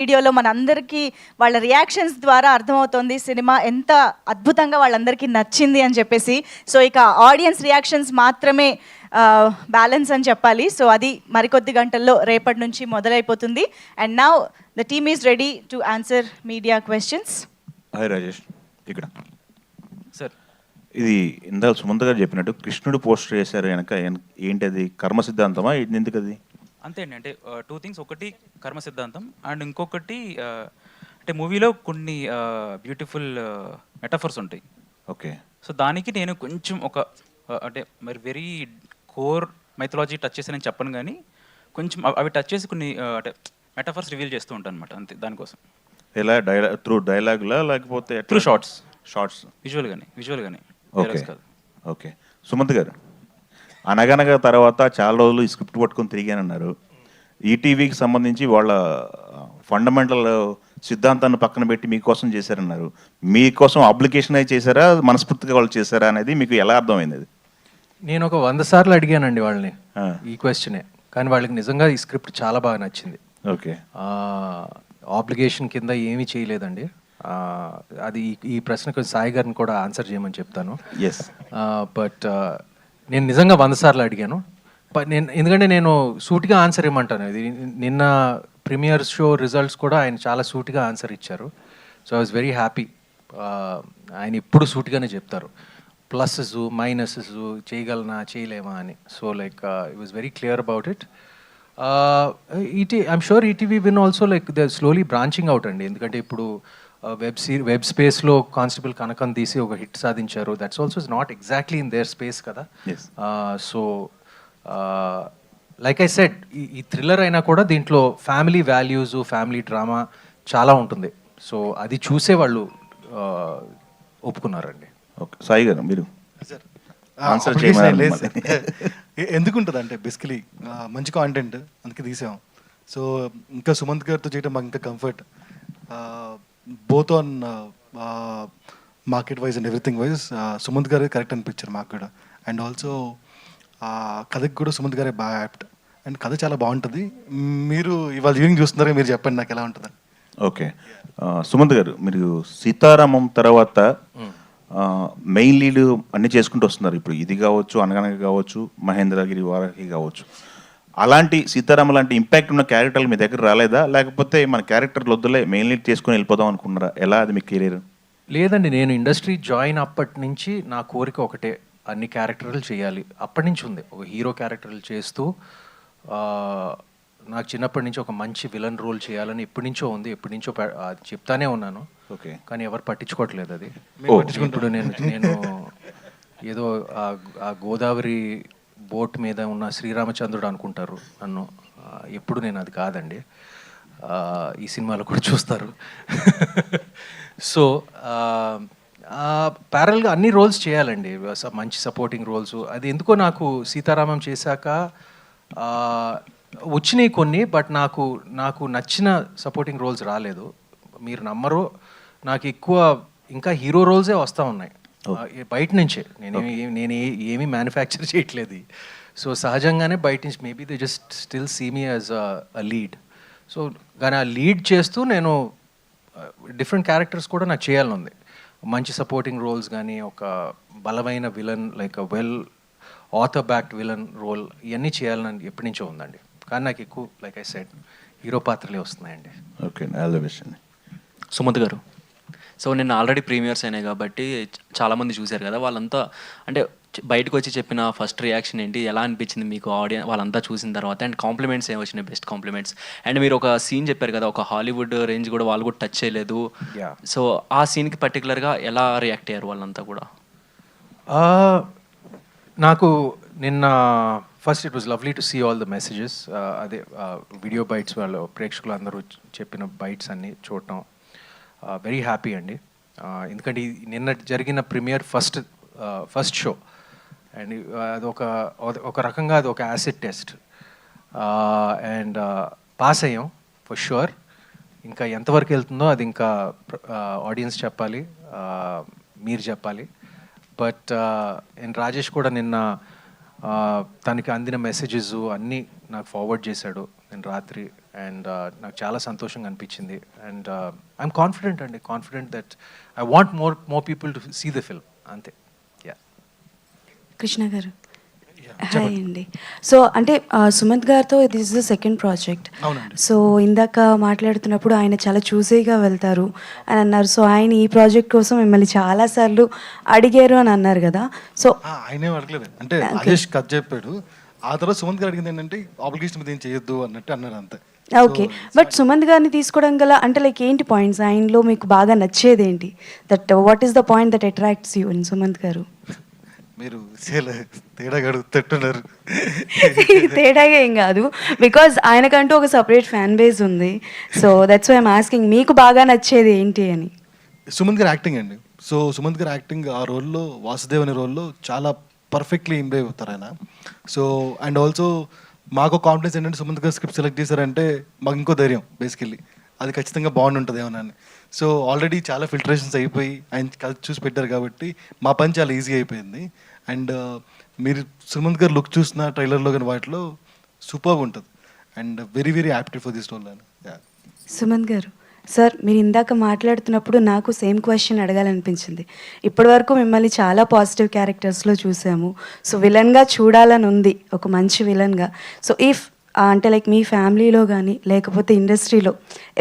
వీడియోలో మనందరికీ వాళ్ళ రియాక్షన్స్ ద్వారా అర్థమవుతోంది సినిమా ఎంత అద్భుతంగా వాళ్ళందరికీ నచ్చింది అని చెప్పేసి. సో ఇక ఆడియన్స్ రియాక్షన్స్ మాత్రమే బ్యాలెన్స్ అని చెప్పాలి. సో అది మరికొద్ది గంటల్లో రేపటి నుంచి మొదలైపోతుంది. And now the team is ready to answer media questions. Hi Rajesh, ఇక్కడ సార్ ఇది ఇందాక సుమంత్ గారు చెప్పినట్టు కృష్ణుడు పోస్టర్ చేశారు వెనక ఏంటి అది కర్మ సిద్ధాంతమా ఎందుకు అది? అంతే అండి. అంటే టూ థింగ్స్, ఒకటి కర్మ సిద్ధాంతం అండ్ ఇంకొకటి అంటే మూవీలో కొన్ని బ్యూటిఫుల్ మెటాఫర్స్ ఉంటాయి. ఓకే. సో దానికి నేను కొంచెం ఒక అంటే మరి వెరీ కోర్ మైథాలజీ టచ్ చేసి నేను చెప్పను, కానీ కొంచెం అవి టచ్ చేసి కొన్ని అంటే మెటాఫర్స్ రివీల్ చేస్తూ ఉంటాను అనమాట. అంతే, దానికోసం. ఎలా త్రూ డైలాగ్లా లేకపోతే త్రూ షార్ట్స్ విజువల్గానే ఓకే కాదు. ఓకే. సుమంత్ గారు, అనగనగా తర్వాత చాలా రోజులు ఈ స్క్రిప్ట్ పట్టుకొని తిరిగానన్నారు. ఈటీవీకి సంబంధించి వాళ్ళ ఫండమెంటల్ సిద్ధాంతాన్ని పక్కన పెట్టి మీకోసం చేశారన్నారు. మీకోసం అప్లికేషన్ అయి చేశారా, మనస్ఫూర్తిగా వాళ్ళు చేశారా అనేది మీకు ఎలా అర్థమైంది? అది నేను ఒక 100 సార్లు అడిగానండి వాళ్ళని ఈ క్వశ్చనే, కానీ వాళ్ళకి నిజంగా ఈ స్క్రిప్ట్ చాలా బాగా నచ్చింది. ఓకే. ఆబ్లిగేషన్ కింద ఏమీ చేయలేదండి. అది ఈ ప్రశ్నకు సాయి గారిని కూడా ఆన్సర్ చేయమని చెప్తాను. ఎస్. బట్ నేను నిజంగా 100 సార్లు అడిగాను. ఎందుకంటే నేను సూటిగా ఆన్సర్ ఇవ్వమంటాను. ఇది నిన్న ప్రీమియర్ షో రిజల్ట్స్ కూడా ఆయన చాలా సూటిగా ఆన్సర్ ఇచ్చారు. So I was very happy. ఆయన ఎప్పుడు సూటిగానే చెప్తారు, ప్లస్సెస్ మైనసెస్, చేయగలనా చేయలేమా అని. So like it was very clear about it. I'm sure ETV win also like they slowly branching out అండి. ఎందుకంటే ఇప్పుడు వెబ్ స్పేస్లో కానిస్టేబుల్ కనకం తీసి ఒక హిట్ సాధించారు. That's also is not exactly in there space కదా. సో లైక్ ఐ సెడ్, ఈ thriller అయినా కూడా దీంట్లో ఫ్యామిలీ వాల్యూస్, ఫ్యామిలీ డ్రామా చాలా ఉంటుంది. సో అది చూసే వాళ్ళు ఒప్పుకున్నారండి. ఓకే. సాయి గారు, మీరు ఆన్సర్ ఎందుకుంటుంది అంటే బేసికలీ మంచి కాంటెంట్ అందుకే తీసాం. సో ఇంకా సుమంత్ గారితో చేయడం మాకు ఇంకా comfort, both on market wise and everything wise. Sumanth గారే కరెక్ట్ అనిపించారు మాకు కూడా. అండ్ ఆల్సో కథకి కూడా సుమంత్ గారే బాగా యాప్ట్. అండ్ కథ చాలా బాగుంటుంది. మీరు ఇవాళ ఈవినింగ్ చూస్తున్నారా, మీరు చెప్పండి నాకు ఎలా ఉంటుంది. ఓకే. సుమంత్ గారు, మీరు సీతారామం తర్వాత మెయిన్ లీడ్ అన్నీ చేసుకుంటూ వస్తున్నారు. ఇప్పుడు ఇది కావచ్చు, అనగనగ కావచ్చు, మహేంద్రగిరి వారాహి కావచ్చు. అలాంటి సీతారామ లాంటి ఇంపాక్ట్ ఉన్న క్యారెక్టర్లు మీ దగ్గర రాలేదా, లేకపోతే మన క్యారెక్టర్లు వద్దులే మెయిన్ లీడ్ చేసుకుని వెళ్ళిపోదాం అనుకున్నారా? ఎలా అది మీ కెరీర్? లేదండి, నేను ఇండస్ట్రీ జాయిన్ అప్పటి నుంచి నా కోరిక ఒకటే, అన్ని క్యారెక్టర్లు చేయాలి. అప్పటి నుంచి ఉంది, ఒక హీరో క్యారెక్టర్లు చేస్తూ నాకు చిన్నప్పటి నుంచి ఒక మంచి విలన్ రోల్ చేయాలని ఎప్పటి నుంచో ఉంది. ఎప్పటి నుంచో చెప్తానే ఉన్నాను. ఓకే. కానీ ఎవరు పట్టించుకోవట్లేదు అది. ఇప్పుడు నేను ఏదో ఆ గోదావరి బోట్ మీద ఉన్న శ్రీరామచంద్రుడు అనుకుంటారు నన్ను. ఎప్పుడు నేను అది కాదండి. ఈ సినిమాలో కూడా చూస్తారు. సో ప్యారల్గా అన్ని రోల్స్ చేయాలండి, మంచి సపోర్టింగ్ రోల్స్. అది ఎందుకో నాకు సీతారామం చేశాక వచ్చినాయి కొన్ని, బట్ నాకు నచ్చిన సపోర్టింగ్ రోల్స్ రాలేదు. మీరు నమ్మరు, నాకు ఎక్కువ ఇంకా హీరో రోల్సే వస్తూ ఉన్నాయి బయట నుంచే. నేను ఏమీ మ్యానుఫ్యాక్చర్ చేయట్లేదు. సో సహజంగానే బయట నుంచి maybe they just still see me as a lead. So కానీ ఆ లీడ్ చేస్తూ నేను డిఫరెంట్ క్యారెక్టర్స్ కూడా నాకు చేయాలని ఉంది. మంచి సపోర్టింగ్ రోల్స్ కానీ, ఒక బలమైన villain, like well author backed villain role, ఇవన్నీ చేయాలని ఎప్పటి నుంచో ఉందండి. కానీ నాకు ఎక్కువ లైక్ ఐ సెడ్ హీరో పాత్రలే వస్తున్నాయండి. ఓకే. ఆల్ ది బెస్ట్ అండి. సుమంత్ గారు, సో నిన్న ఆల్రెడీ ప్రీమియర్స్ అయినాయి కాబట్టి చాలామంది చూశారు కదా, వాళ్ళంతా అంటే బయటకు వచ్చి చెప్పిన ఫస్ట్ రియాక్షన్ ఏంటి, ఎలా అనిపించింది మీకు ఆడియన్స్ వాళ్ళంతా చూసిన తర్వాత? అండ్ కాంప్లిమెంట్స్ ఏమి వచ్చినాయి, బెస్ట్ కాంప్లిమెంట్స్? అండ్ మీరు ఒక సీన్ చెప్పారు కదా, ఒక హాలీవుడ్ రేంజ్ కూడా వాళ్ళు కూడా టచ్ చేయలేదు. సో ఆ సీన్కి పర్టికులర్గా ఎలా రియాక్ట్ అయ్యారు వాళ్ళంతా కూడా? నాకు నిన్న first it was lovely to see all the messages. అదే వీడియో బైట్స్ వాళ్ళు ప్రేక్షకులు అందరూ చెప్పిన బైట్స్ అన్నీ చూడటం వెరీ హ్యాపీ అండి. ఎందుకంటే నిన్న జరిగిన ప్రీమియర్ ఫస్ట్ షో, అండ్ అది ఒక రకంగా అది ఒక యాసిడ్ టెస్ట్. అండ్ పాస్ అయ్యాం ఫర్ షూర్. ఇంకా ఎంతవరకు వెళ్తుందో అది ఇంకా ఆడియన్స్ చెప్పాలి, మీరు చెప్పాలి. బట్ అండ్ రాజేష్ కూడా నిన్న తనకి అందిన మెసేజెస్ అన్నీ నాకు ఫార్వర్డ్ చేశాడు. నేను రాత్రి అండ్ నాకు చాలా సంతోషంగా అనిపించింది. అండ్ ఐఎమ్ కాన్ఫిడెంట్ అండి, confident that I want more people to see the film, అంతే. యా. కృష్ణ గారు హాయ్ అండి. సో అంటే సుమంత్ గారితో this is the second project. అవునండి. సో ఇందాక మాట్లాడుతున్నప్పుడు ఆయన చాలా చూసేగా వెళ్తారు అని అన్నారు. సో ఆయన ఈ ప్రాజెక్ట్ కోసం మిమ్మల్ని చాలాసార్లు అడిగారు అని అన్నారు కదా. సో ఆయనే అడగలేదు, అంటే రాజేష్ కథ చెప్పాడు, ఆ తర్వాత సుమంత్ గారు అడిగింది ఏంటంటే ఆబ్లిగేషన్ మీద ఏం చేయొద్దు అన్నట్టు అన్నారు అంతే. ఓకే, బట్ సుమంత్ గారిని తీసుకోవడం గల అంటే లైక్ ఏంటి పాయింట్స్ ఆయనలో మీకు బాగా నచ్చేది ఏంటి? That what is the point that attracts you in Sumanth గారు? మీరు తేడాగా అడుగుతున్నారు. తేడాగా ఏం కాదు, బికాజ్ ఆయనకంటూ ఒక సపరేట్ ఫ్యాన్ బేస్ ఉంది. So that's why I'm asking మీకు బాగా నచ్చేది ఏంటి అని. సుమంత్ గారు యాక్టింగ్ అండి. సో సుమంత్ గారు యాక్టింగ్ ఆ రోల్లో, వాసుదేవ్ అనే రోల్లో చాలా పర్ఫెక్ట్లీ ఇంప్రూవ్ అవుతారు ఆయన. సో అండ్ ఆల్సో మాకు కాన్ఫిడెన్స్ ఏంటంటే సుమంత్ గారు స్క్రిప్ట్ సెలెక్ట్ చేశారంటే మాకు ఇంకో ధైర్యం బేసికల్లీ, అది ఖచ్చితంగా బాగుంటుంది ఏమన్నా. సో ఆల్రెడీ చాలా ఫిల్టరేషన్స్ అయిపోయి ఆయన కలిసి చూసి పెట్టారు కాబట్టి మా పని చాలా ఈజీ అయిపోయింది. అండ్ మీరు సుమంత్ గారు లుక్ చూసిన ట్రైలర్లో కానీ వాటిలో సూపర్గా ఉంటుంది and very very adapted for this role అని. సుమంత్ గారు సార్, మీరు ఇందాక మాట్లాడుతున్నప్పుడు నాకు సేమ్ క్వశ్చన్ అడగాలనిపించింది. ఇప్పటివరకు మిమ్మల్ని చాలా పాజిటివ్ క్యారెక్టర్స్లో చూసాము. సో విలన్గా చూడాలని ఉంది, ఒక మంచి విలన్గా. సో ఇఫ్ అంటే లైక్ మీ ఫ్యామిలీలో కానీ లేకపోతే ఇండస్ట్రీలో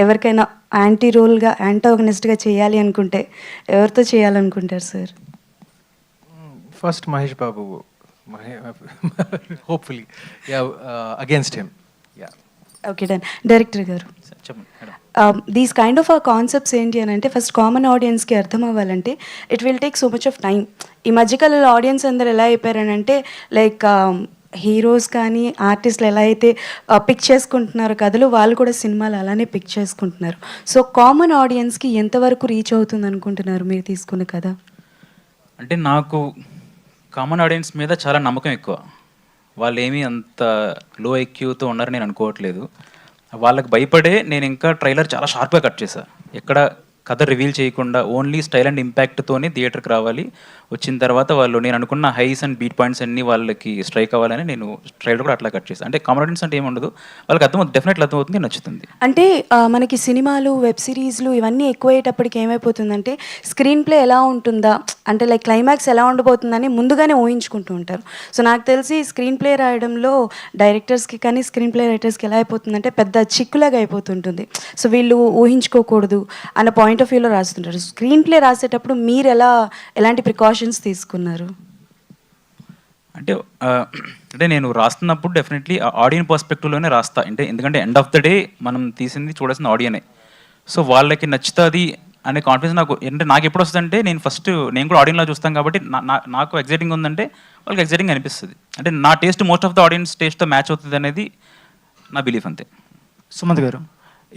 ఎవరికైనా యాంటీ రోల్గా యాంటాగనిస్ట్గా చేయాలి అనుకుంటే ఎవరితో చేయాలనుకుంటారు sir? First Mahesh Babu, hopefully against him. Yeah. Okay done. Director garu, చెప్పండి madam. These kind of concepts ఏంటి అని అంటే ఫస్ట్ కామన్ ఆడియన్స్కి అర్థం అవ్వాలంటే it will take so much of time. ఈ మధ్యకాలంలో ఆడియన్స్ అందరు ఎలా అయిపోయారని అంటే లైక్ హీరోస్ కానీ ఆర్టిస్టులు ఎలా అయితే పిక్ చేసుకుంటున్నారో కథలు, వాళ్ళు కూడా సినిమాలు అలానే పిక్ చేసుకుంటున్నారు. సో కామన్ ఆడియన్స్కి ఎంతవరకు రీచ్ అవుతుంది అనుకుంటున్నారు మీరు తీసుకున్న కథ? అంటే నాకు కామన్ ఆడియన్స్ మీద చాలా నమ్మకం ఎక్కువ. వాళ్ళు ఏమీ అంత లో ఐక్యూతో ఉన్నారని నేను అనుకోవట్లేదు. వాళ్ళకి భయపడే నేను ఇంకా ట్రైలర్ చాలా షార్ప్గా కట్ చేశా. ఎక్కడ కథ రివీల్ చేయకుండా ఓన్లీ స్టైల్ అండ్ ఇంపాక్ట్తోనే థియేటర్కి రావాలి. వచ్చిన తర్వాత వాళ్ళు నేను అనుకున్న హైస్ అండ్ బీట్ పాయింట్స్ అన్నీ వాళ్ళకి స్ట్రైక్ అవ్వాలని నేను ట్రైలర్ కూడా అట్లా కట్ చేశాను. అంటే కామన్ ఆడియన్స్ అంటే ఏముండదు, వాళ్ళకి అర్థమవుతుంది, డెఫినెట్లీ అర్థమవుతుంది, నచ్చుతుంది. అంటే మనకి సినిమాలు, వెబ్ సిరీస్లు ఇవన్నీ ఎక్కువయ్యేటప్పటికి ఏమైపోతుందంటే స్క్రీన్ ప్లే ఎలా ఉంటుందా అంటే లైక్ క్లైమాక్స్ ఎలా ఉండబోతుందని ముందుగానే ఊహించుకుంటూ ఉంటారు. సో నాకు తెలిసి స్క్రీన్ ప్లే రాయడంలో డైరెక్టర్స్కి కానీ స్క్రీన్ ప్లే రైటర్స్కి ఎలా అయిపోతుందంటే పెద్ద చిక్కులాగా అయిపోతుంటుంది. సో వీళ్ళు ఊహించుకోకూడదు అన్న పాయింట్ ఆఫ్ వ్యూలో రాస్తుంటారు. స్క్రీన్ ప్లే రాసేటప్పుడు మీరు ఎలాంటి ప్రికాషన్స్ తీసుకున్నారు? అంటే నేను రాస్తున్నప్పుడు డెఫినెట్లీ ఆడియన్ పర్స్పెక్టివ్లోనే రాస్తా. ఎందుకంటే ఎండ్ ఆఫ్ ద డే మనం తీసింది చూడాల్సిన ఆడియనే. సో వాళ్ళకి నచ్చుతుంది అనే కాన్ఫిడెన్స్ నాకు నాకు ఎప్పుడు వస్తుందంటే నేను కూడా ఆడియన్లో చూస్తాను కాబట్టి నాకు ఎగ్జైటింగ్ ఉందంటే వాళ్ళకి ఎగ్జైటింగ్ అనిపిస్తుంది. అంటే నా taste most of the audience టేస్ట్తో మ్యాచ్ అవుతుంది అనేది నా బిలీఫ్ అంతే. సుమంత్ గారు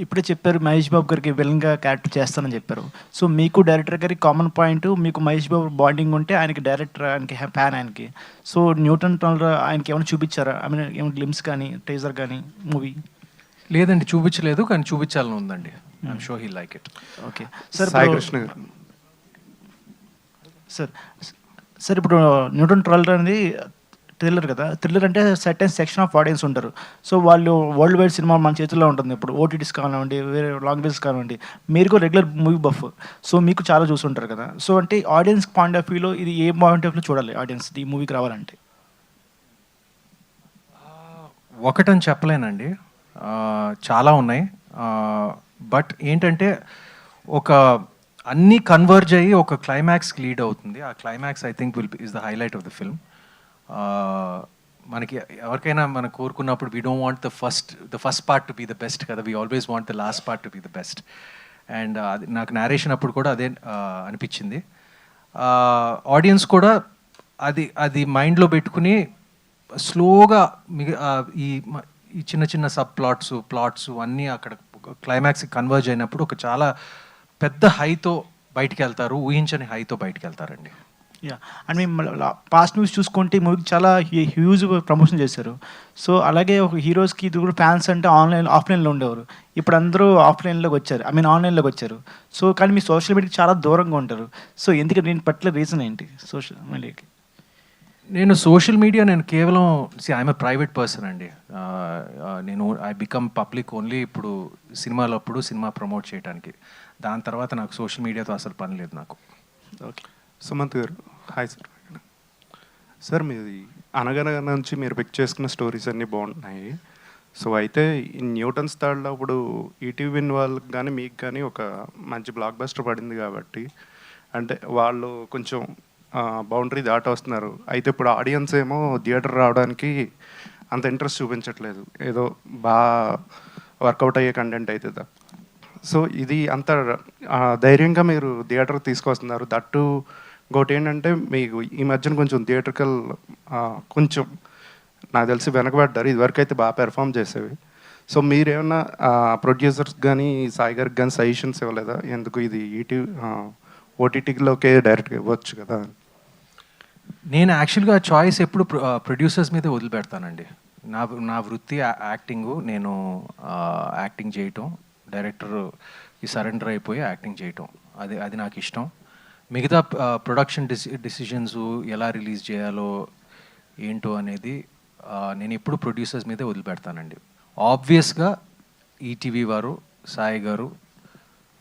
ఇప్పుడే చెప్పారు మహేష్ బాబు గారికి విలన్గా క్యారెక్టర్ చేస్తానని చెప్పారు. సో మీకు డైరెక్టర్ గారికి కామన్ పాయింట్, మీకు మహేష్ బాబు బాండింగ్ ఉంటే ఆయనకి డైరెక్టర్, ఆయనకి ఫ్యాన్ ఆయనకి. సో న్యూటన్ టనల్ ఆయనకి ఏమైనా చూపించారా? ఐ మీన్ ఏమైనా గ్లిమ్స్ కానీ టీజర్ కానీ మూవీ? లేదండి, చూపించలేదు, కానీ చూపించాలని ఉందండి. I'm sure he like it. Okay sir. Sai Krishna గారు. సార్ ఇప్పుడు న్యూటన్ ట్రల్లర్ అనేది థ్రిల్లర్ కదా. థ్రిల్లర్ అంటే సర్టెన్ సెక్షన్ ఆఫ్ ఆడియన్స్ ఉంటారు. సో వాళ్ళు వరల్డ్ వైడ్ సినిమా మన చేతుల్లో ఉంటుంది. ఇప్పుడు ఓటీటీస్ కానివ్వండి, వేరే లాంగ్వేజెస్ కానివ్వండి, మీరు కూడా రెగ్యులర్ మూవీ బఫ్. సో మీకు చాలా చూస్తుంటారు కదా. సో అంటే ఆడియన్స్ పాయింట్ ఆఫ్ వ్యూలో ఇది ఏ పాయింట్ ఆఫ్ వ్యూలో చూడాలి ఆడియన్స్ ఈ మూవీకి రావాలంటే? ఒకటని చెప్పలేనండి, చాలా ఉన్నాయి. బట్ ఏంటంటే ఒక అన్నీ కన్వర్జ్ అయ్యి ఒక క్లైమాక్స్కి లీడ్ అవుతుంది. ఆ climax I think is the highlight of the film. మనకి ఎవరికైనా మనం కోరుకున్నప్పుడు we don't want the first part to be the best కదా, we always want the last part to be the best. And అది నాకు narration అప్పుడు కూడా అదే అనిపించింది. ఆడియన్స్ కూడా అది మైండ్లో పెట్టుకుని స్లోగా ఈ చిన్న చిన్న సబ్ ప్లాట్స్ అన్నీ అక్కడ క్లైమాక్స్కి కన్వర్జ్ అయినప్పుడు ఒక చాలా పెద్ద హైతో బయటికి వెళ్తారు, ఊహించని హైతో బయటికి వెళ్తారండి. యా, అండ్ మేము పాస్ట్ న్యూస్ చూసుకుంటే ఈ మూవీకి చాలా హ్యూజ్ ప్రమోషన్ చేశారు. సో అలాగే ఒక హీరోస్కి ఇది కూడా ఫ్యాన్స్ అంటే ఆఫ్లైన్లో ఉండేవారు. ఇప్పుడు అందరూ ఆఫ్లైన్లోకి వచ్చారు, ఐ మీన్ ఆన్లైన్లోకి వచ్చారు. సో కానీ మీ సోషల్ మీడియాకి చాలా దూరంగా ఉంటారు. సో ఎందుకంటే దీని పట్ల రీజన్ ఏంటి సోషల్ మీడియాకి? నేను సోషల్ మీడియా నేను కేవలం ఐఎమ్ ఎ ప్రైవేట్ పర్సన్ అండి. నేను ఐ బికమ్ పబ్లిక్ ఓన్లీ ఇప్పుడు సినిమాలప్పుడు సినిమా ప్రమోట్ చేయడానికి. దాని తర్వాత నాకు సోషల్ మీడియాతో అసలు పని లేదు నాకు. ఓకే, సుమంత్ గారు హాయ్ సార్. సార్ మీది అనగనగా నుంచి మీరు పిక్ చేసుకున్న స్టోరీస్ అన్నీ బాగుంటున్నాయి. సో అయితే ఈ న్యూటన్స్ థర్డ్లో ఇప్పుడు ఈటీవీ వాళ్ళకి కానీ మీకు కానీ ఒక మంచి బ్లాక్ బస్టర్ పడింది కాబట్టి అంటే వాళ్ళు కొంచెం బౌండరీ దాటి వస్తున్నారు. అయితే ఇప్పుడు ఆడియన్స్ ఏమో థియేటర్ రావడానికి అంత ఇంట్రెస్ట్ చూపించట్లేదు, ఏదో బాగా వర్కౌట్ అయ్యే కంటెంట్ అవుతుందా. సో ఇది అంత ధైర్యంగా మీరు థియేటర్ తీసుకొస్తున్నారు. దట్టు ఇంకోటి ఏంటంటే మీకు ఈ మధ్యన కొంచెం థియేటర్కల్ కొంచెం నాకు తెలిసి వెనకబడ్డారు, ఇదివరకు అయితే బాగా పెర్ఫామ్ చేసేవి. సో మీరేమన్నా ప్రొడ్యూసర్స్ కానీ సాయి గారికి కానీ సజెషన్స్ ఇవ్వలేదా, ఎందుకు ఇది ఓటీటీలోకే డైరెక్ట్గా ఇవ్వచ్చు కదా? నేను యాక్చువల్గా చాయిస్ ఎప్పుడు ప్రొడ్యూసర్స్ మీదే వదిలిపెడతానండి. నా వృత్తి యాక్టింగు. నేను యాక్టింగ్ చేయటం, డైరెక్టర్కి సరెండర్ అయిపోయి యాక్టింగ్ చేయటం, అది నాకు ఇష్టం. మిగతా ప్రొడక్షన్ డిసిషన్స్ ఎలా రిలీజ్ చేయాలో ఏంటో అనేది నేను ఎప్పుడు ప్రొడ్యూసర్స్ మీదే వదిలిపెడతానండి. ఆబ్వియస్గా ఈటీవీ వారు, సాయి గారు,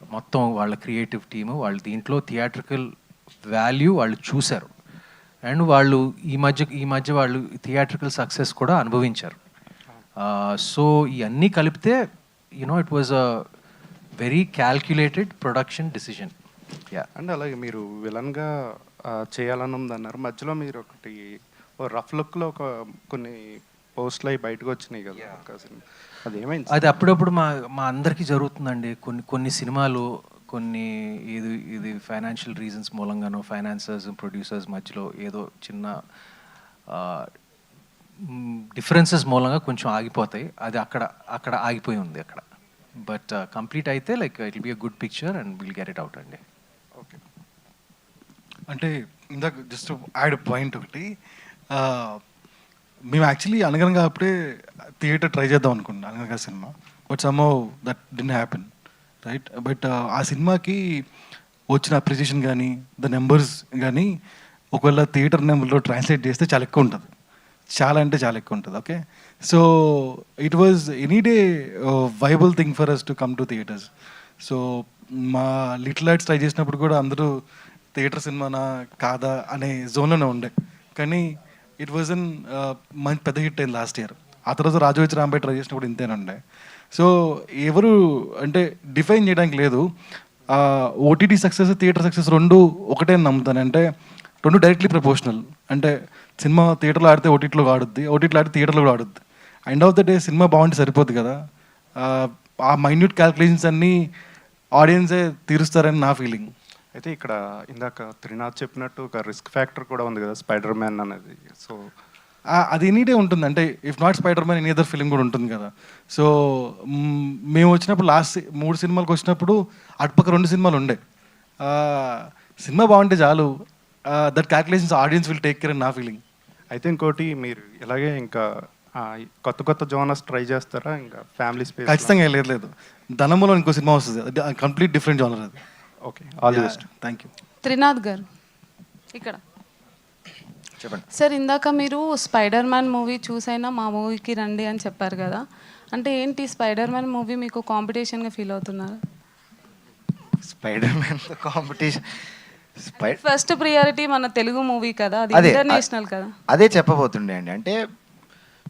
మొత్తం వాళ్ళ క్రియేటివ్ టీము వాళ్ళు దీంట్లో థియేట్రికల్ వాల్యూ వాళ్ళు చూశారు. అండ్ వాళ్ళు ఈ మధ్య వాళ్ళు థియేట్రికల్ సక్సెస్ కూడా అనుభవించారు. సో ఇవన్నీ కలిపితే it was a very calculated production decision. Yeah. And అలాగే మీరు విలన్గా చేయాలని ఉందన్నారు, మధ్యలో మీరు ఒకటి రఫ్ లుక్లో కొన్ని పోస్టులు అవి బయటకు వచ్చినాయి కదా, అది ఏమైంది? అది అప్పుడప్పుడు మా అందరికీ జరుగుతుందండి. కొన్ని సినిమాలు ఇది ఫైనాన్షియల్ రీజన్స్ మూలంగానో ఫైనాన్సర్స్ ప్రొడ్యూసర్స్ మధ్యలో ఏదో చిన్న డిఫరెన్సెస్ మూలంగా కొంచెం ఆగిపోతాయి. అది అక్కడ ఆగిపోయి ఉంది అక్కడ. బట్ కంప్లీట్ అయితే like it will be a good picture and will get it out అండి. ఓకే. అంటే ఇందాక జస్ట్ యాడ్ పాయింట్ ఒకటి, మేము యాక్చువల్లీ అనగనగా అప్పుడే థియేటర్ ట్రై చేద్దాం అనుకున్నాం అనగనగా cinema, but somehow that didn't happen, right. But ఆ సినిమాకి వచ్చిన అప్రిసియేషన్ కానీ ద నెంబర్స్ కానీ ఒకవేళ థియేటర్ నెంబర్లో ట్రాన్స్లేట్ చేస్తే చాలా ఎక్కువ ఉంటుంది, చాలా అంటే చాలా ఎక్కువ ఉంటుంది. Okay, so it was any day viable thing for us to come to theatres. So మా లిటిల్ లైట్స్ ట్రై చేసినప్పుడు కూడా అందరూ థియేటర్ సినిమానా కాదా అనే జోన్లోనే ఉండే, కానీ ఇట్ వాజ్ అన్ మంచి పెద్ద హిట్ అయింది లాస్ట్ ఇయర్. ఆ తర్వాత రాజోచి రాంబాయ్ ట్రై చేసినప్పుడు ఇంతేనండే. సో ఎవరు అంటే డిఫైన్ చేయడానికి లేదు. ఓటీటీ సక్సెస్ థియేటర్ సక్సెస్ రెండు ఒకటే నమ్ముతాను, అంటే రెండు డైరెక్ట్లీ ప్రపోర్షనల్. అంటే సినిమా థియేటర్లో ఆడితే ఓటీటీలో ఆడుద్ది, ఓటీటీలో ఆడితే థియేటర్లో కూడా ఆడుద్ది. End of the day cinema బాగుంటే సరిపోద్ది కదా. ఆ మైన్యూట్ క్యాల్కులేషన్స్ అన్నీ ఆడియన్సే తీరుస్తారని నా ఫీలింగ్. అయితే ఇక్కడ ఇందాక త్రినాథ్ చెప్పినట్టు ఒక రిస్క్ ఫ్యాక్టర్ కూడా ఉంది కదా స్పైడర్ మ్యాన్ అనేది. సో అది ఎనీడే ఉంటుంది, అంటే if not spider man any other film కూడా ఉంటుంది కదా. సో మేము వచ్చినప్పుడు లాస్ట్ 3 సినిమాలకు వచ్చినప్పుడు అటుపక్క 2 సినిమాలు ఉండే. సినిమా బాగుంటే చాలు, that calculations audience will take care అని నా ఫీలింగ్. అయితే ఇంకోటి మీరు ఇలాగే ఇంకా కొత్త జోనర్స్ ట్రై చేస్తారా ఇంకా ఫ్యామిలీ స్పేస్? ఖచ్చితంగా లేదు, ధనములో ఇంకో సినిమా వస్తుంది, కంప్లీట్ డిఫరెంట్ జోనర్ అది. Okay, all the best. Thank you. Trinath గారు ఇక్కడ చెప్పండి సార్. ఇందాక మీరు స్పైడర్ మ్యాన్ మూవీ చూసైనా మా మూవీకి రండి అని చెప్పారు కదా, అంటే ఏంటి స్పైడర్ మ్యాన్ మూవీ మీకు కాంపిటీషన్గా ఫీల్ అవుతున్నారు? Spider man competition first priority మన తెలుగు మూవీ కదా, అది ఇంటర్నేషనల్ కదా. అదే చెప్పబోతుండే అండి. అంటే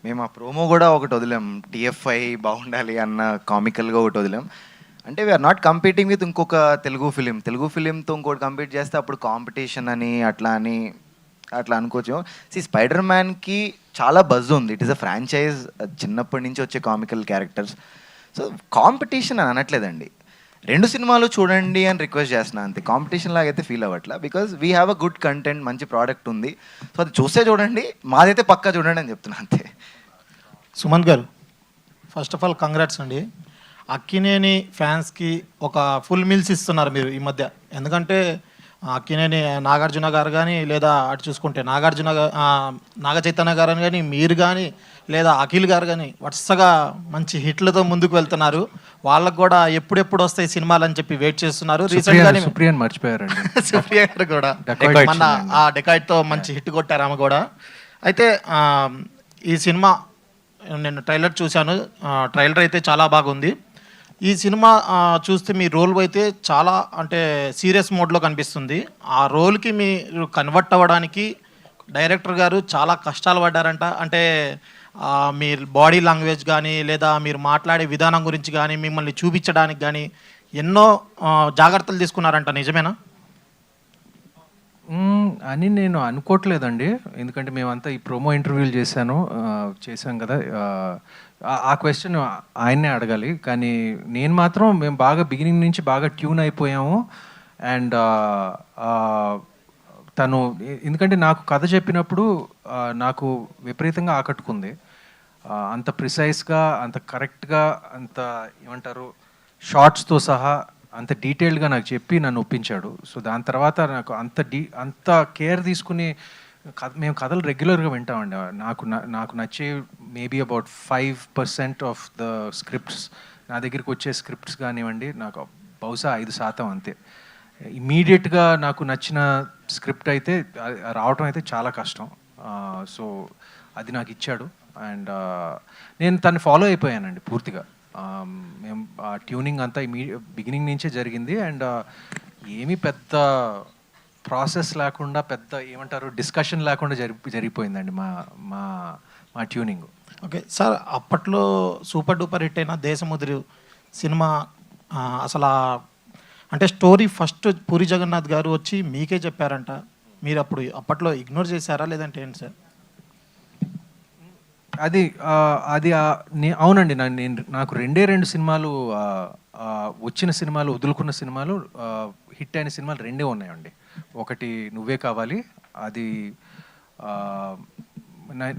మేము ఆ ప్రోమో కూడా ఒకటి వదిలాం, టిఎఫ్ఐ బాగుండాలి అన్న కామికల్గా ఒకటి వదిలాం. అంటే వీఆర్ నాట్ కంపీటింగ్ విత్ ఇంకొక తెలుగు ఫిలింతో ఇంకోటి కంపీట్ చేస్తే అప్పుడు కాంపిటీషన్ అని అట్లా అనుకోవచ్చు. స్పైడర్ మ్యాన్కి చాలా బజ్ ఉంది, ఇట్ ఈస్ అ ఫ్రాంచైజ్, చిన్నప్పటి నుంచి వచ్చే కామికల్ క్యారెక్టర్స్. సో కాంపిటీషన్ అని అనట్లేదండి, 2 సినిమాలు చూడండి అని రిక్వెస్ట్ చేస్తున్నా అంతే. కాంపిటీషన్ లాగైతే ఫీల్ అవ్వట్లా, because we have a good content, మంచి ప్రోడక్ట్ ఉంది. సో అది చూస్తే చూడండి, మాదైతే పక్కా చూడండి అని చెప్తున్నా అంతే. సుమంత్ గారు, ఫస్ట్ ఆఫ్ ఆల్ కంగ్రాట్స్ అండి. అక్కినేని ఫ్యాన్స్కి ఒక ఫుల్ మీల్స్ ఇస్తున్నారు మీరు ఈ మధ్య. ఎందుకంటే అక్కినేని నాగార్జున గారు కానీ, లేదా అటు చూసుకుంటే నాగ చైతన్య గారు కానీ, మీరు కానీ, లేదా అఖిల్ గారు కానీ వరుసగా మంచి హిట్లతో ముందుకు వెళ్తున్నారు. వాళ్ళకు కూడా ఎప్పుడెప్పుడు వస్తాయి సినిమాలు అని చెప్పి వెయిట్ చేస్తున్నారు. రీసెంట్గానే సుప్రియన్ మర్చిపోయారండి. సుప్రియ గారు కూడా మన ఆ డెకాయిడ్తో మంచి హిట్ కొట్టారు ఆమె కూడా. అయితే ఈ సినిమా నేను ట్రైలర్ చూశాను. ట్రైలర్ అయితే చాలా బాగుంది. ఈ సినిమా చూస్తే మీ రోల్ అయితే చాలా అంటే సీరియస్ మోడ్లో కనిపిస్తుంది. ఆ రోల్కి మీరు కన్వర్ట్ అవ్వడానికి డైరెక్టర్ గారు చాలా కష్టాలు పడ్డారంట. అంటే మీ బాడీ లాంగ్వేజ్ కానీ, లేదా మీరు మాట్లాడే విధానం గురించి కానీ, మిమ్మల్ని చూపించడానికి కానీ ఎన్నో జాగ్రత్తలు తీసుకున్నారంట. నిజమేనా? అని నేను అనుకోవట్లేదండి. ఎందుకంటే మేమంతా ఈ ప్రోమో ఇంటర్వ్యూలు చేశాం కదా. ఆ క్వశ్చన్ ఆయన్నే అడగాలి. కానీ నేను మాత్రం మేము బాగా బిగినింగ్ నుంచి బాగా ట్యూన్ అయిపోయాము. అండ్ తను ఎందుకంటే నాకు కథ చెప్పినప్పుడు నాకు విపరీతంగా ఆకట్టుకుంది. అంత ప్రిసైజ్గా, అంత కరెక్ట్గా, అంత ఏమంటారు షార్ట్స్తో సహా అంత డీటెయిల్డ్గా నాకు చెప్పి నన్ను ఒప్పించాడు. సో దాని తర్వాత నాకు అంత కేర్ తీసుకుని మేము కథలు రెగ్యులర్గా వింటామండి. నాకు నచ్చే maybe about 5% of the scripts నా దగ్గరికి వచ్చే స్క్రిప్ట్స్ కానివ్వండి, నాకు బహుశా 5% అంతే. ఇమీడియట్గా నాకు నచ్చిన స్క్రిప్ట్ అయితే రావటం అయితే చాలా కష్టం. సో అది నాకు ఇచ్చాడు. అండ్ నేను తను ఫాలో అయిపోయానండి పూర్తిగా. మేము ట్యూనింగ్ అంతా బిగినింగ్ నుంచే జరిగింది. అండ్ ఏమీ పెద్ద ప్రాసెస్ లేకుండా, పెద్ద ఏమంటారు డిస్కషన్ లేకుండా జరిగిపోయిందండి మా ట్యూనింగ్. ఓకే సార్, అప్పట్లో సూపర్ డూపర్ హిట్ అయిన దేశముద్రి సినిమా అసలు అంటే స్టోరీ ఫస్ట్ పూరి జగన్నాథ్ గారు వచ్చి మీకే చెప్పారంట. మీరు అప్పట్లో ఇగ్నోర్ చేశారా లేదంటే ఏంటి సార్? అది అవునండి. నాకు 2 సినిమాలు వచ్చిన సినిమాలు, వదులుకున్న సినిమాలు, హిట్ అయిన సినిమాలు 2 ఉన్నాయండి. ఒకటి నువ్వే కావాలి. అది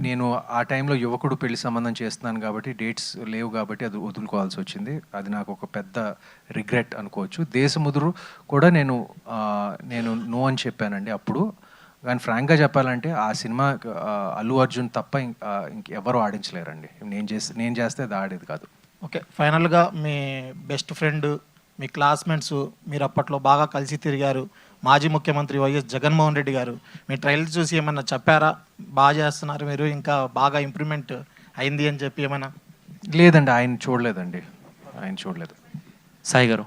నేను ఆ టైంలో యువకుడు పెళ్లి సంబంధం చేస్తున్నాను కాబట్టి డేట్స్ లేవు కాబట్టి అది వదులుకోవాల్సి వచ్చింది. అది నాకు ఒక పెద్ద రిగ్రెట్ అనుకోవచ్చు. దేశముదురు కూడా నేను నో అని చెప్పానండి అప్పుడు. కానీ ఫ్రాంక్గా చెప్పాలంటే ఆ సినిమా అల్లు అర్జున్ తప్ప ఇంకెవరు ఆడించలేరండి. నేను చేస్తే అది ఆడేది కాదు. ఓకే, ఫైనల్గా మీ బెస్ట్ ఫ్రెండ్, మీ క్లాస్మేట్స్, మీరు అప్పట్లో బాగా కలిసి తిరిగారు, మాజీ ముఖ్యమంత్రి వైఎస్ జగన్మోహన్ రెడ్డి గారు మీ ట్రైలర్ చూసి ఏమన్నా చెప్పారా? బాగా చేస్తున్నారు మీరు, ఇంకా బాగా ఇంప్రూవ్మెంట్ అయింది అని చెప్పి ఏమైనా? లేదండి, ఆయన చూడలేదు. సాయి గారు,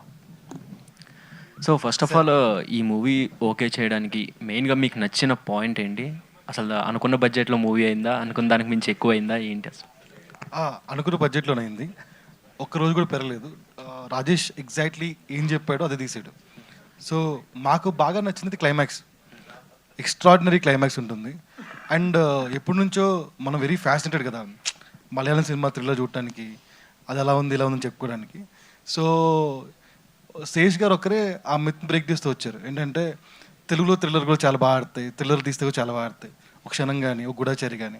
సో ఫస్ట్ ఆఫ్ ఆల్ ఈ మూవీ ఓకే చేయడానికి మెయిన్గా మీకు నచ్చిన పాయింట్ ఏంటి? అసలు అనుకున్న బడ్జెట్లో మూవీ అయిందా? అనుకున్న దానికి మించి ఎక్కువ అయిందా ఏంటి? అసలు అనుకున్న బడ్జెట్లోనే అయింది. ఒక్కరోజు కూడా పెరగలేదు. రాజేష్ ఎగ్జాక్ట్లీ ఏం చెప్పాడో అదే తీసాడు. సో మాకు బాగా నచ్చింది క్లైమాక్స్. ఎక్స్ట్రాడినరీ క్లైమాక్స్ ఉంటుంది. అండ్ ఎప్పటి నుంచో మనం వెరీ ఫ్యాసినేటెడ్ కదా మలయాళం సినిమా థ్రిల్లర్ చూడటానికి, అది ఎలా ఉంది ఇలా ఉందని చెప్పుకోవడానికి. సో శేష్ గారు ఒక్కరే ఆ మిత్ బ్రేక్ చేస్తూ వచ్చారు. ఏంటంటే తెలుగులో థ్రిల్లర్ కూడా చాలా బాగా ఆడతాయి, థ్రిల్లర్ తీస్తే కూడా చాలా బాగా ఆడతాయి, ఒక క్షణం కానీ, ఒక గూఢాచారి కానీ.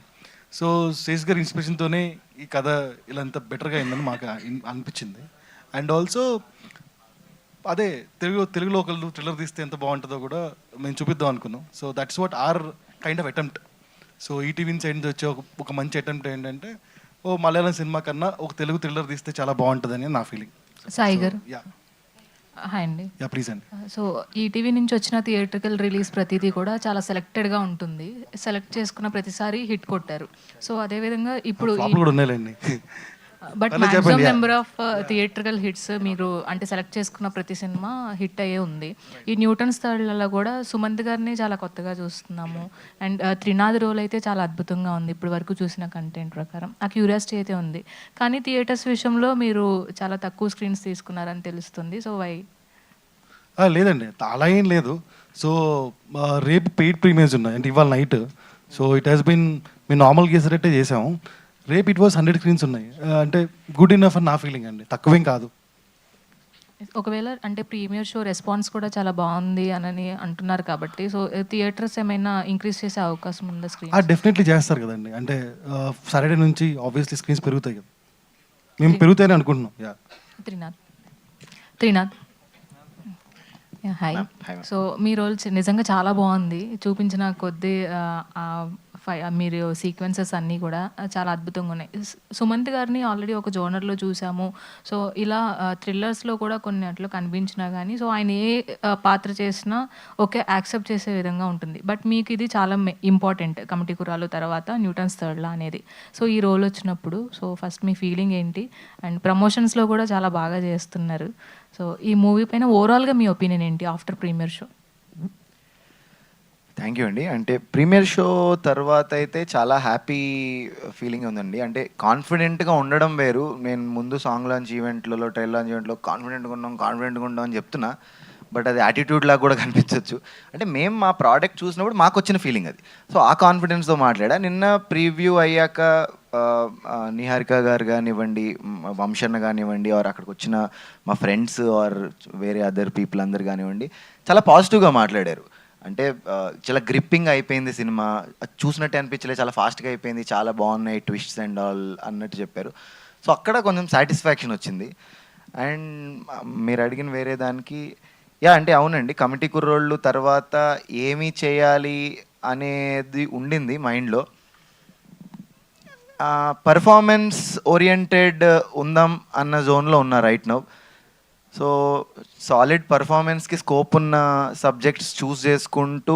సో శేష్ గారి ఇన్స్పిరేషన్తోనే ఈ కథ ఇలా అంత బెటర్గా అయిందని మాకు అనిపించింది. అండ్ ఆల్సో అదే తెలుగులో ఒకళ్ళు థ్రిల్లర్ తీస్తే ఎంత బాగుంటుందో కూడా మేము చూపిద్దాం అనుకున్నాం. So that's what are kind of attempt. So ETV side నుంచి వచ్చే ఒక మంచి అటెంప్ట్ ఏంటంటే మలయాళం సినిమా కన్నా ఒక తెలుగు థ్రిల్లర్ తీస్తే చాలా బాగుంటుందని నా ఫీలింగ్. సాయి గారు, యా హాయ్ అండి. యా ప్లీజ్ అండి. సో ఈటీవీ నుంచి వచ్చిన థియేట్రికల్ రిలీజ్ ప్రతిదీ కూడా చాలా సెలెక్టెడ్గా ఉంటుంది. సెలెక్ట్ చేసుకున్న ప్రతిసారి హిట్ కొట్టారు. సో అదేవిధంగా ఇప్పుడు but maximum number of theatrical hits మీరు అంటే సెలెక్ట్ చేసుకున్న ప్రతి సినిమా హిట్ అయ్యే ఉంది. ఈ న్యూటన్స్ థర్డ్లలో కూడా సుమంత్ గారిని చాలా కొత్తగా చూస్తున్నాము. అండ్ త్రినాథ్ రోల్ అయితే చాలా అద్భుతంగా ఉంది ఇప్పుడు వరకు చూసిన కంటెంట్ ప్రకారం. ఆ క్యూరియాసిటీ అయితే ఉంది. కానీ థియేటర్స్ విషయంలో మీరు చాలా తక్కువ స్క్రీన్స్ తీసుకున్నారని తెలుస్తుంది. So why? లేదండి, అలా ఏం లేదు. సో రేపు పెయిడ్ ప్రీమియర్స్ ఉన్నాయి అంటే ఇవాళ night. So it has been మేము నార్మల్ గేసరేటే చేసాము. రేపు ఇట్ వాస్ 100 స్క్రీన్స్ ఉన్నాయి. అంటే గుడ్ ఇనఫ్ అని నా ఫీలింగ్ అండి, తక్కువేం కాదు. ఒకవేళ అంటే ప్రీమియర్ షో రెస్పాన్స్ కూడా చాలా బాగుంది అని అంటున్నారు కాబట్టి సో థియేటర్స్ ఏమైనా ఇంక్రీజ్ చేసే అవకాశం ఉందా స్క్రీన్? డెఫినెట్లీ చేస్తారు కదండి. అంటే సాటర్డే నుంచి ఆబ్వియస్లీ స్క్రీన్స్ పెరుగుతాయి కదా, మేము పెరుగుతాయని అనుకుంటున్నాం. Yeah Trinath hi. Ma'am, hi, ma'am. So మీ రోల్ నిజంగా చాలా బాగుంది. చూపించిన కొద్దీ మీరు సీక్వెన్సెస్ అన్నీ కూడా చాలా అద్భుతంగా ఉన్నాయి. సుమంత్ గారిని ఆల్రెడీ ఒక జోనర్లో చూసాము. సో ఇలా థ్రిల్లర్స్లో కూడా కొన్ని అట్లు కనిపించినా కానీ సో ఆయన ఏ పాత్ర చేసినా ఓకే యాక్సెప్ట్ చేసే విధంగా ఉంటుంది. బట్ మీకు ఇది చాలా ఇంపార్టెంట్, కమిటీ కుర్రాలు తర్వాత న్యూటన్స్ థర్డ్లా అనేది. సో ఈ రోల్ వచ్చినప్పుడు సో ఫస్ట్ మీ ఫీలింగ్ ఏంటి? అండ్ ప్రమోషన్స్లో కూడా చాలా బాగా చేస్తున్నారు. సో ఈ మూవీ పైన ఓవరాల్గా మీ ఒపీనియన్ ఏంటి after premiere show? Thank you అండి. అంటే ప్రీమియర్ షో తర్వాత అయితే చాలా హ్యాపీ ఫీలింగ్ ఉందండి. అంటే కాన్ఫిడెంట్గా ఉండడం వేరు. నేను ముందు సాంగ్ లాంచ్ ఈవెంట్లలో, ట్రైల్ లాంచ్ ఈవెంట్లో కాన్ఫిడెంట్గా ఉన్నాం అని చెప్తున్నా. బట్ అది యాటిట్యూడ్ లాగా కూడా కనిపించవచ్చు. అంటే మేము మా ప్రోడక్ట్ చూసినప్పుడు మాకు వచ్చిన ఫీలింగ్ అది. సో ఆ కాన్ఫిడెన్స్తో మాట్లాడా. నిన్న ప్రీవ్యూ అయ్యాక నిహారిక గారు కానివ్వండి, వంశన్న కానివ్వండి, ఆర్ అక్కడికి వచ్చిన మా ఫ్రెండ్స్ ఆర్ వేరే అదర్ పీపుల్ అందరు కానివ్వండి చాలా పాజిటివ్గా మాట్లాడారు. అంటే చాలా గ్రిప్పింగ్ అయిపోయింది సినిమా, చూసినట్టే అనిపించలేదు, చాలా ఫాస్ట్గా అయిపోయింది, చాలా బాగున్నాయి ట్విస్ట్స్ అండ్ ఆల్ అన్నట్టు చెప్పారు. సో అక్కడ కొంచెం సాటిస్ఫాక్షన్ వచ్చింది. అండ్ మీరు అడిగిన వేరే దానికి అంటే అవునండి, కమిటీ కుర్రోళ్ళు తర్వాత ఏమి చేయాలి అనేది ఉండింది మైండ్లో. పర్ఫార్మెన్స్ ఓరియంటెడ్ ఉందాం అన్న జోన్లో ఉన్నా రైట్ నౌ. సో సాలిడ్ పర్ఫార్మెన్స్కి స్కోప్ ఉన్న సబ్జెక్ట్స్ చూస్ చేసుకుంటూ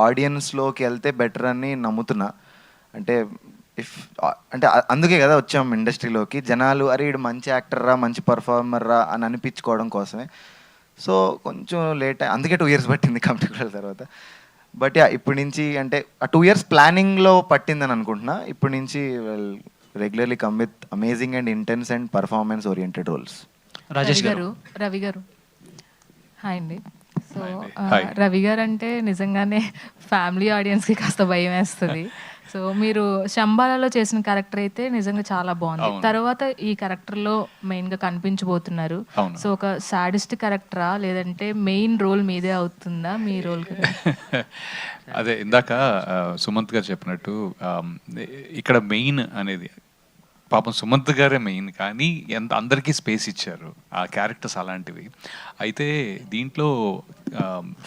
ఆడియన్స్లోకి వెళ్తే బెటర్ అని నమ్ముతున్నా. అంటే అంటే అందుకే కదా వచ్చాం ఇండస్ట్రీలోకి, జనాలు అరే ఇడు మంచి యాక్టర్రా, మంచి పర్ఫార్మర్రా అని అనిపించుకోవడం కోసమే. సో కొంచెం లేట్, అందుకే 2 years పట్టింది కంప్లీట్ తర్వాత. బట్ ఇప్పటి నుంచి అంటే ఆ 2 years ప్లానింగ్లో పట్టిందని అనుకుంటున్నా. ఇప్పటి నుంచి regularly come with amazing and intense and performance oriented roles. Ravi గారు హాయ్ అండి. సో రవి గారు అంటే నిజంగానే ఫ్యామిలీ ఆడియన్స్కి కాస్త భయం వేస్తుంది. సో మీరు శంబాలలో చేసిన క్యారెక్టర్ అయితే నిజంగా చాలా బాగుంది. తర్వాత ఈ క్యారెక్టర్లో మెయిన్గా కనిపించబోతున్నారు. సో ఒక సాడిస్ట్ క్యారెక్టరా లేదంటే మెయిన్ రోల్ మీదే అవుతుందా మీ రోల్? అదే ఇందాక సుమంత్ గారు చెప్పినట్టు ఇక్కడ మెయిన్ అనేది పాపం సుమంత్ గారే మెయిన్, కానీ ఎంత అందరికీ స్పేస్ ఇచ్చారు ఆ క్యారెక్టర్స్ అలాంటివి. అయితే దీంట్లో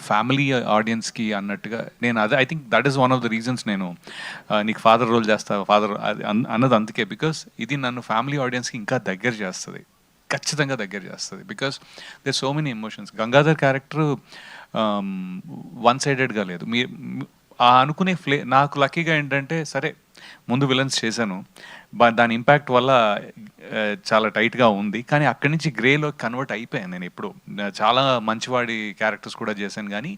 ఫ్యామిలీ ఆడియన్స్కి అన్నట్టుగా నేను అదే I think that is one of the reasons నేను నీకు ఫాదర్ రోల్ చేస్తా ఫాదర్ అన్నది అందుకే. బికాస్ ఇది నన్ను ఫ్యామిలీ ఆడియన్స్కి ఇంకా దగ్గర చేస్తుంది, ఖచ్చితంగా దగ్గర చేస్తుంది. Because there so many emotions. Gangadhar character one సైడెడ్గా లేదు. మీ అనుకునే నాకు లక్కీగా ఏంటంటే సరే ముందు విలన్స్ చేశాను, దాని ఇంపాక్ట్ వల్ల చాలా టైట్గా ఉంది, కానీ అక్కడి నుంచి గ్రేలో కన్వర్ట్ అయిపోయాను. నేను ఇప్పుడు చాలా మంచివాడి క్యారెక్టర్స్ కూడా చేశాను, కానీ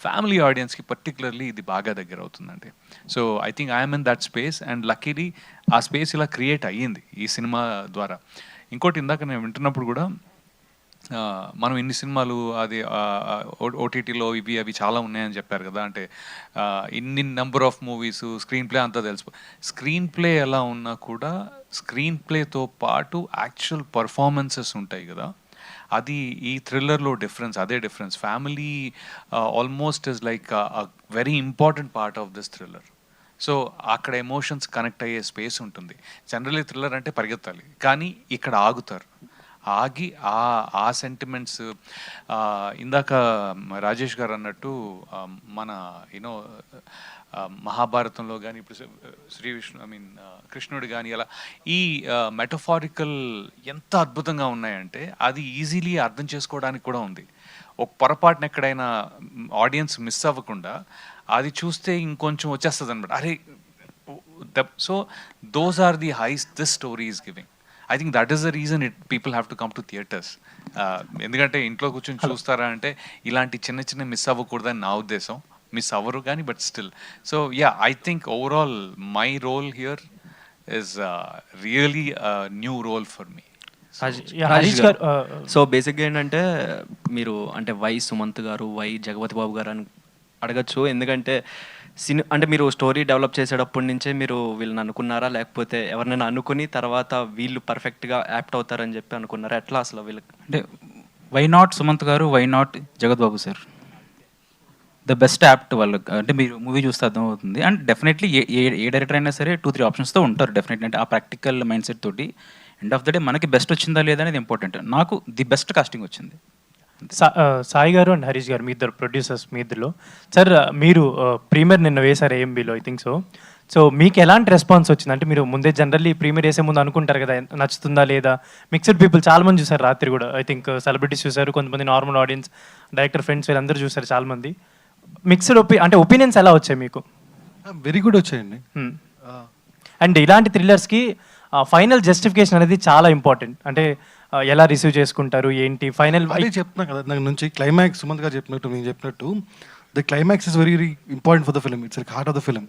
ఫ్యామిలీ ఆడియన్స్కి పర్టికులర్లీ ఇది బాగా దగ్గర అవుతుందండి. So I think I'm in that space and luckily ఆ స్పేస్ ఇలా క్రియేట్ అయ్యింది ఈ సినిమా ద్వారా. ఇంకోటి ఇందాక నేను వింటున్నప్పుడు కూడా మనం ఇన్ని సినిమాలు అది ఓటీటీలో ఇవి అవి చాలా ఉన్నాయని చెప్పారు కదా. అంటే ఇన్ని number of movies, screen play అంతా తెలుసు. స్క్రీన్ ప్లే ఎలా ఉన్నా కూడా స్క్రీన్ ప్లేతో పాటు యాక్చువల్ పర్ఫార్మెన్సెస్ ఉంటాయి కదా, అది ఈ థ్రిల్లర్లో డిఫరెన్స్. అదే difference. Family almost is like a very important part of this thriller. So అక్కడ ఎమోషన్స్ కనెక్ట్ అయ్యే స్పేస్ ఉంటుంది. జనరల్లీ థ్రిల్లర్ అంటే పరిగెత్తాలి, కానీ ఇక్కడ ఆగుతారు. ఆగి ఆ సెంటిమెంట్స్ ఇందాక రాజేష్ గారు అన్నట్టు మన యూనో మహాభారతంలో కానీ ఇప్పుడు శ్రీ విష్ణు కృష్ణుడు కానీ అలా ఈ మెటఫారికల్ ఎంత అద్భుతంగా ఉన్నాయంటే అది ఈజీలీ అర్థం చేసుకోవడానికి కూడా ఉంది. ఒక పొరపాటున ఎక్కడైనా ఆడియన్స్ మిస్ అవ్వకుండా అది చూస్తే ఇంకొంచెం వచ్చేస్తుంది అనమాట. అరే so those are the highs this story is giving. I think that is the reason people have to come to theatres. ఎందుకంటే ఇంట్లో కూర్చొని చూస్తారా అంటే ఇలాంటి చిన్న చిన్న మిస్ అవ్వకూడదని నా ఉద్దేశం. మిస్ అవ్వరు కానీ but still. So I think overall my role here is really new role for me. So బేసిక్గా ఏంటంటే మీరు అంటే వై సుమంత్ గారు, వై జగపతి బాబు గారు అని అడగచ్చు. ఎందుకంటే అంటే మీరు స్టోరీ డెవలప్ చేసేటప్పటి నుంచే మీరు వీళ్ళని అనుకున్నారా, లేకపోతే ఎవరినైనా అనుకుని తర్వాత వీళ్ళు పర్ఫెక్ట్గా యాప్ట్ అవుతారని చెప్పి అనుకున్నారా? ఎట్లా అసలు వీళ్ళకి? అంటే వై నాట్ సుమంత్ గారు, వై నాట్ జగత్ బాబు సార్? ద బెస్ట్ యాప్ట్ వాళ్ళకి. అంటే మీరు మూవీ చూస్తే అర్థమవుతుంది. అండ్ డెఫినెట్లీ ఏ డైరెక్టర్ అయినా సరే 2-3 ఆప్షన్స్తో ఉంటారు డెఫినెట్లీ. అంటే ఆ ప్రాక్టికల్ మైండ్ సెట్ తోటి ఎండ్ ఆఫ్ ద డే మనకి బెస్ట్ వచ్చిందా లేదా అనేది ఇంపార్టెంట్. నాకు ది బెస్ట్ కాస్టింగ్ వచ్చింది. సాయి గారు అండ్ హరీష్ గారు, మీ ఇద్దరు ప్రొడ్యూసర్స్, మీ ఇద్దరులో సార్ మీరు ప్రీమియర్ నిన్న వేశారు ఏఎంబీలో, ఐ థింక్ సో. సో మీకు ఎలాంటి రెస్పాన్స్ వచ్చింది? అంటే మీరు ముందే జనరల్లీ ప్రీమియర్ వేసే ముందు అనుకుంటారు కదా నచ్చుతుందా లేదా. మిక్స్డ్ పీపుల్ చాలామంది చూసారు రాత్రి కూడా, ఐ థింక్ సెలబ్రిటీస్ చూసారు, కొంతమంది నార్మల్ ఆడియన్స్, డైరెక్టర్ ఫ్రెండ్స్ వీళ్ళందరూ చూసారు చాలామంది. మిక్స్డ్ అంటే ఒపీనియన్స్ ఎలా వచ్చాయి మీకు? వెరీ గుడ్ వచ్చాయండి. అండ్ ఇలాంటి థ్రిల్లర్స్కి ఫైనల్ జస్టిఫికేషన్ అనేది చాలా ఇంపార్టెంట్. అంటే ఎలా రిసీవ్ చేసుకుంటారు ఏంటి ఫైనల్ అదే చెప్తున్నా కదా నాకు నుంచి క్లైమాక్స్ సుమంత్ గారు చెప్పినట్టు, నేను చెప్పినట్టు the climax is very important for the film. It's like heart of the film.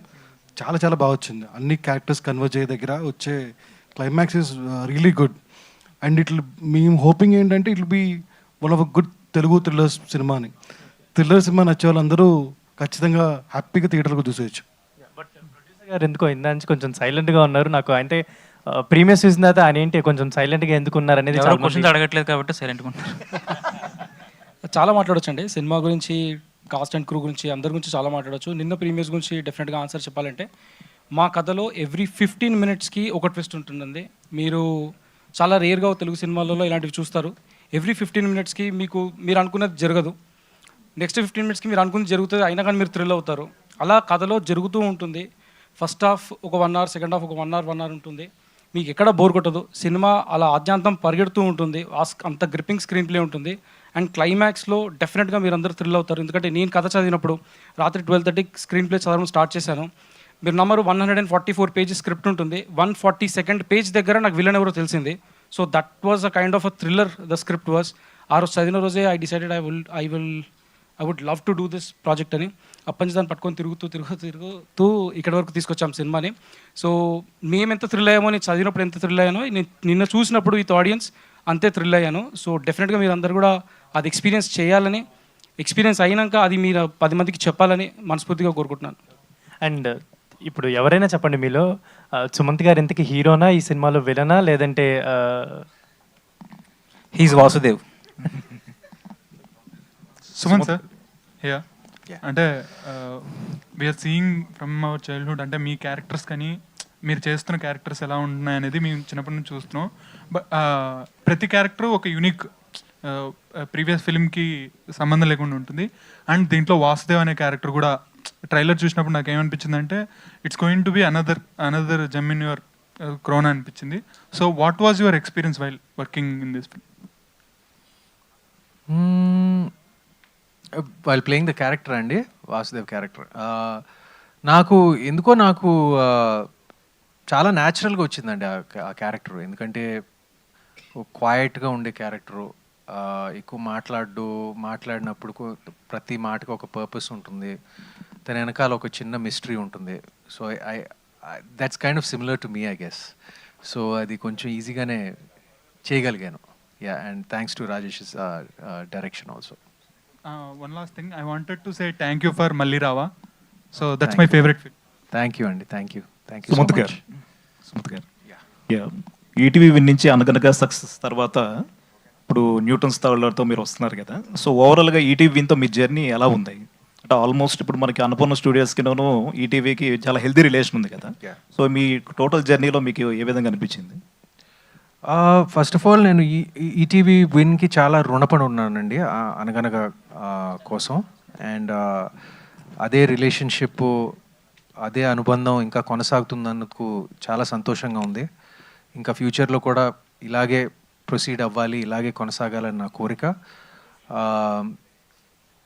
చాలా చాలా బాగా వచ్చింది. అన్ని క్యారెక్టర్స్ కన్వర్జ్ అయ్యే దగ్గర వచ్చే climax is really good. And మేము హోపింగ్ ఏంటంటే it will be one of a good Telugu thrillers సినిమాని. థ్రిల్లర్ సినిమా నచ్చే వాళ్ళందరూ ఖచ్చితంగా హ్యాపీగా థియేటర్లో చూసేయచ్చు. బట్ ప్రొడ్యూసర్ గారు ఎందుకో ఇందా నుంచి కొంచెం సైలెంట్గా ఉన్నారు. నాకు అంటే ప్రీమియర్ చూసిన తర్వాత ఆయన ఏంటి కొంచెం సైలెంట్గా ఎందుకు ఉన్నారు అనేది క్వశ్చన్స్ అడగట్లేదు కాబట్టి సైలెంట్గా ఉన్నారు. చాలా మాట్లాడొచ్చండి సినిమా గురించి, కాస్ట్ అండ్ క్రూ గురించి, అందరి గురించి చాలా మాట్లాడచ్చు. నిన్న ప్రీమియర్స్ గురించి డెఫినెట్గా ఆన్సర్ చెప్పాలంటే, మా కథలో ఎవ్రీ 15 minutesకి ఒక ట్విస్ట్ ఉంటుందండి. మీరు చాలా రేర్గా తెలుగు సినిమాలలో ఇలాంటివి చూస్తారు. ఎవ్రీ 15 minutesకి మీరు అనుకున్నది జరగదు, నెక్స్ట్ 15 minutesకి మీరు అనుకున్నది జరుగుతుంది, అయినా కానీ మీరు థ్రిల్ అవుతారు. అలా కథలో జరుగుతూ ఉంటుంది. ఫస్ట్ హాఫ్ ఒక 1 hour, సెకండ్ హాఫ్ ఒక 1 hour ఉంటుంది. మీకు ఎక్కడ బోర్ కొట్టదు. సినిమా అలా ఆద్యాంతం పరిగెడుతూ ఉంటుంది. అంత గ్రిప్పింగ్ స్క్రీన్ ప్లే ఉంటుంది. అండ్ క్లైమాక్స్లో డెఫినెట్గా మీరు అందరూ థ్రిల్ అవుతారు. ఎందుకంటే నేను కథ చదివినప్పుడు రాత్రి 12:30 స్క్రీన్ ప్లే చదవడం స్టార్ట్ చేశాను. మీరు నమ్మరు, 144 pages స్క్రిప్ట్ ఉంటుంది. 142nd page దగ్గర నాకు విలన్ ఎవరో తెలిసింది. So that was a kind of a thriller the script was. ఆ రోజు చదివిన రోజే I decided I would love to do this project అని. అప్పటి నుంచి దాన్ని పట్టుకొని తిరుగుతూ ఇక్కడి వరకు తీసుకొచ్చాం సినిమాని. సో మేము ఎంత థ్రిల్ అయ్యామో, నేను చదివినప్పుడు ఎంత థ్రిల్ అయ్యానో, నేను నిన్న చూసినప్పుడు విత్ ఆడియన్స్ అంతే థ్రిల్ అయ్యాను. సో డెఫినెట్గా మీరు అందరు కూడా అది ఎక్స్పీరియన్స్ చేయాలని, ఎక్స్పీరియన్స్ అయినాక అది మీరు 10 మందికి చెప్పాలని మనస్ఫూర్తిగా కోరుకుంటున్నాను. అండ్ ఇప్పుడు ఎవరైనా చెప్పండి మీలో, సుమంత్ గారు ఇంతకీ హీరోనా, ఈ సినిమాలో విలనా, లేదంటే హీజ్ వాసుదేవ్? సుమంత్ సార్, అంటే we're seeing from our childhood, అంటే మీ క్యారెక్టర్స్ కానీ మీరు చేస్తున్న క్యారెక్టర్స్ ఎలా ఉంటున్నాయి అనేది మేము చిన్నప్పటి నుంచి చూస్తున్నాం. బట్ ప్రతి క్యారెక్టర్ ఒక యూనిక్, ప్రీవియస్ ఫిల్మ్కి సంబంధం లేకుండా ఉంటుంది. అండ్ దీంట్లో వాసుదేవ్ అనే క్యారెక్టర్ కూడా ట్రైలర్ చూసినప్పుడు నాకు ఏమనిపించింది అంటే it's going to be another gem in your crown అనిపించింది. So what was your experience while working in this film? While playing the character అండి, వాసుదేవ్ క్యారెక్టర్ నాకు చాలా న్యాచురల్గా వచ్చిందండి ఆ క్యారెక్టర్. ఎందుకంటే క్వైట్గా ఉండే క్యారెక్టరు, ఎక్కువ మాట్లాడినప్పుడు ప్రతి మాటకి ఒక పర్పస్ ఉంటుంది, తన వెనకాల ఒక చిన్న మిస్టరీ ఉంటుంది. So that's kind of similar to me I guess. So అది కొంచెం ఈజీగానే చేయగలిగాను. Yeah, and thanks to Rajesh direction also. One last thing, I wanted to say thank you for Malli Rava. So that's my favorite film. Thank you అండి, thank you Sumanth గారు. ETV win నుంచి అనగనగా success తర్వాత ఇప్పుడు న్యూటన్ స్థాయిలతో మీరు వస్తున్నారు కదా. So ఓవరాల్గా ఈటీవీ విన్తో మీ జర్నీ ఎలా ఉంది? అంటే ఆల్మోస్ట్ ఇప్పుడు మనకి అన్నపూర్ణ స్టూడియోస్కిను ఈటీవీకి చాలా హెల్దీ రిలేషన్ ఉంది కదా. సో మీ టోటల్ జర్నీలో మీకు ఏ విధంగా అనిపించింది? ఫస్ట్ ఆఫ్ ఆల్ నేను ఈటీవీ విన్కి చాలా రుణపడి ఉన్నానండి అనగనగా కోసం. అండ్ అదే రిలేషన్షిప్, అదే అనుబంధం ఇంకా కొనసాగుతున్నందుకు చాలా సంతోషంగా ఉంది. ఇంకా ఫ్యూచర్లో కూడా ఇలాగే ప్రొసీడ్ అవ్వాలి, ఇలాగే కొనసాగాలని నా కోరిక.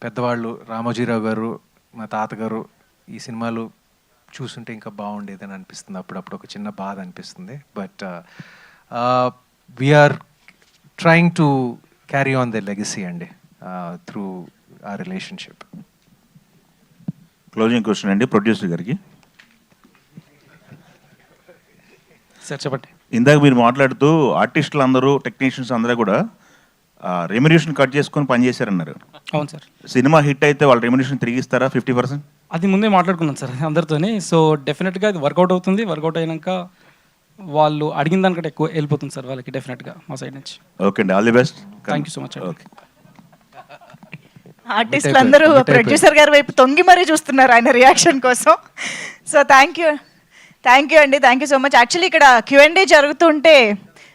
పెద్దవాళ్ళు రామోజీరావు గారు, మా తాతగారు ఈ సినిమాలు చూస్తుంటే ఇంకా బాగుండేదని అనిపిస్తుంది. అప్పుడప్పుడు ఒక చిన్న బాధ అనిపిస్తుంది. But we're trying to carry on the legacy అండి త్రూ ఆ రిలేషన్షిప్. క్లోజింగ్ క్వశ్చన్ అండి ప్రొడ్యూసర్ గారికి. సార్ చెప్పండి. ఇందాక మీరు మాట్లాడుతూ ఆర్టిస్టులు అందరూ, టెక్నీషియన్స్ అందరూ కూడా రెమ్యునేషన్ కట్ చేసుకొని పనిచేశారన్నారు. అవును సార్. సినిమా హిట్ అయితే వాళ్ళ రెమ్యునేషన్ తిరిగి ఇస్తారా 50%? అది ముందే మాట్లాడుకున్నాను సార్ అందరితోని. సో డెఫినెట్గా అది వర్కౌట్ అవుతుంది. వర్కౌట్ అయినాక వాళ్ళు అడిగిన దానికంటే ఎక్కువ వెళ్ళిపోతుంది సార్ వాళ్ళకి, డెఫినెట్గా మా సైడ్ నుంచి. ఓకే అండి, all the best. Thank you so much. Okay. ఆర్టిస్టులు అందరూ ప్రొడ్యూసర్ గారి వైపు తొంగి మరీ చూస్తున్నారు ఆయన రియాక్షన్ కోసం. సో థ్యాంక్ యూ అండి, thank you so much. Actually ఇక్కడ Q&A జరుగుతుంటే